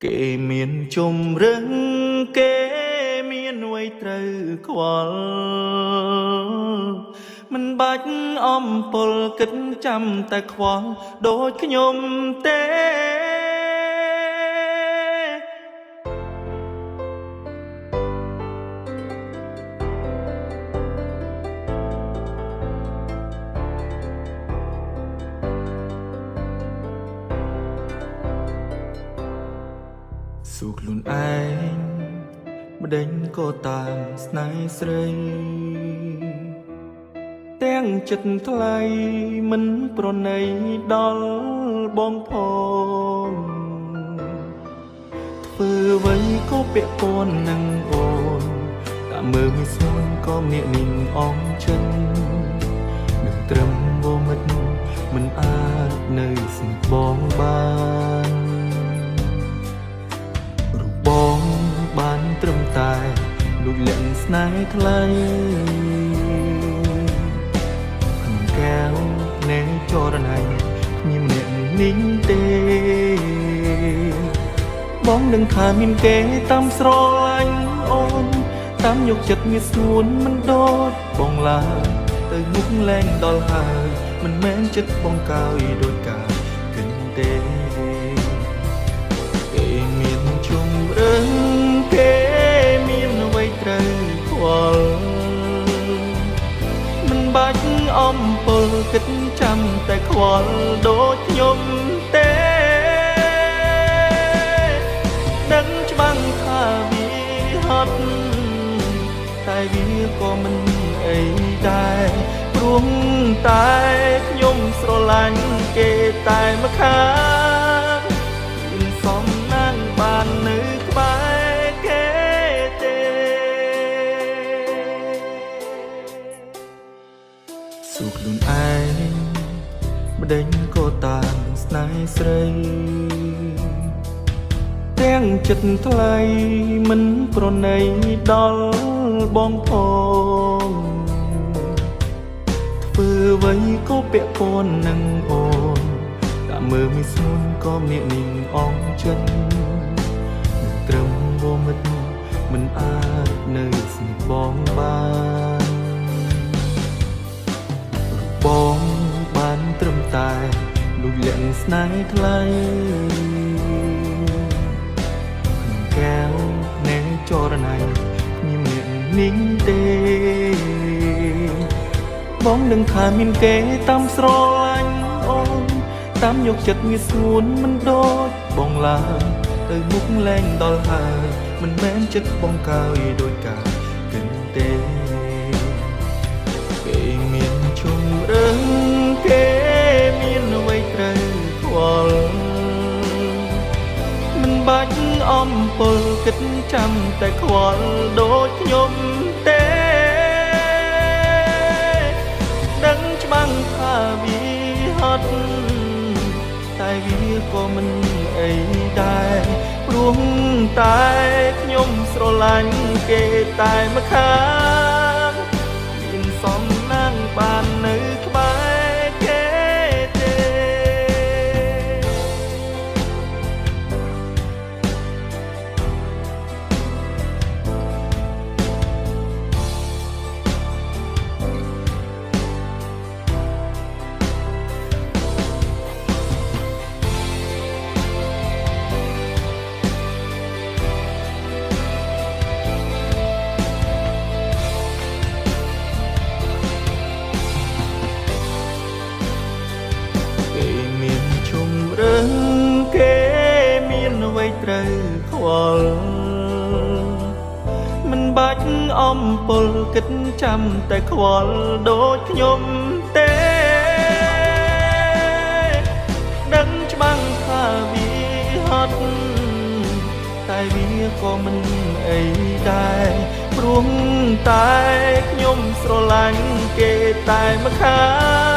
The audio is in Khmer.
គេមានជំរឹងគេមានអ្វីត្រូវខ្វល់មិនបាច់អំពលគិតចាំតែខ្វល់ដូចខ្ញុំទេសួរខ្លួនឯងម្ដេចក៏តាមស្នេហ៍ស្រីទាំងចិត្តថ្លៃមិនប្រណីដល់បងផងធ្វើអ្វីក៏ពាក់ព័ន្ធនឹងអូនតាមមើលមិនស្រួលក៏ម្នាក់នេះអងចិននឹងត្រឹមវមិត្តមិនអាចនៅស្នេហ៍បងបានបងបានត្រឹមតែលួចលាក់ស្នេហ៍ថ្លៃក្នុងកែវណែចរណៃខ្ញុំម្នាក់នេះទេបងនឹងថាមានគេតាមស្រឡាញ់អូនតាមយកចិត្តងាយស្រួលមិនដូចបងឡើយទៅមុខលែងដល់ហើយមិនមែនចិត្តបងកោយដូចកាលគិនទេគេមានអ្វីត្រូវខ្វល់មិនបាច់អំពលគិតចាំតែខ្វល់ដូចខ្ញុំទេដឹងច្បាស់ថាវាហត់តែវាក៏មិនអីដែរព្រោះតែខ្ញុំស្រឡាញ់គេតែម្ខាងមិនសមណាស់បាននៅសួរខ្លួនឯងម្ដេចក៏តាមស្នេហ៍ស្រីទាំងចិត្តថ្លៃមិនប្រណីដល់បងផងធ្វើអ្វីក៏ពាក់ព័ន្ធនឹងអូនតាមមើលមិនស្រួលក៏ម្នាក់នេះអងចិននឹងត្រឹមវមិត្តមិនអាចនៅស្នេហ៍បងបានបងបានត្រឹមតែលួចលាក់ស្នេហ៍ថ្លៃក្នុងកែវណែចរណៃខ្ញុំម្នាក់នេះទេបងនឹងថាមានគេតាមស្រឡាញ់អូនតាមយកចិត្តងាយស្រួលមិនដូចបងឡើយទៅមុខលែងដល់ហើយមិនមែនចិត្តបងកោយដូចកាលគិនទេគេមានអ្វីត្រូវខ្វល់មិនបាច់អំពលគិតចាំតែខ្វល់ដូចខ្ញុំទេដឹងច្បាស់ថាវាហត់តែវាក៏មិនអីដែរព្រោះតែខ្ញុំស្រឡាញ់គេតែម្ខាងមានសំណាងបាននៅក្បែរគេមានអ្វីត្រូវខ្វល់មិនបាច់អំពលគិតចាំតែខ្វល់ដូចខ្ញុំទេដឹងច្បាស់ថាវាហត់តែវាក៏មិនអីដែរព្រោះតែខ្ញុំស្រឡាញ់គេតែម្ខាង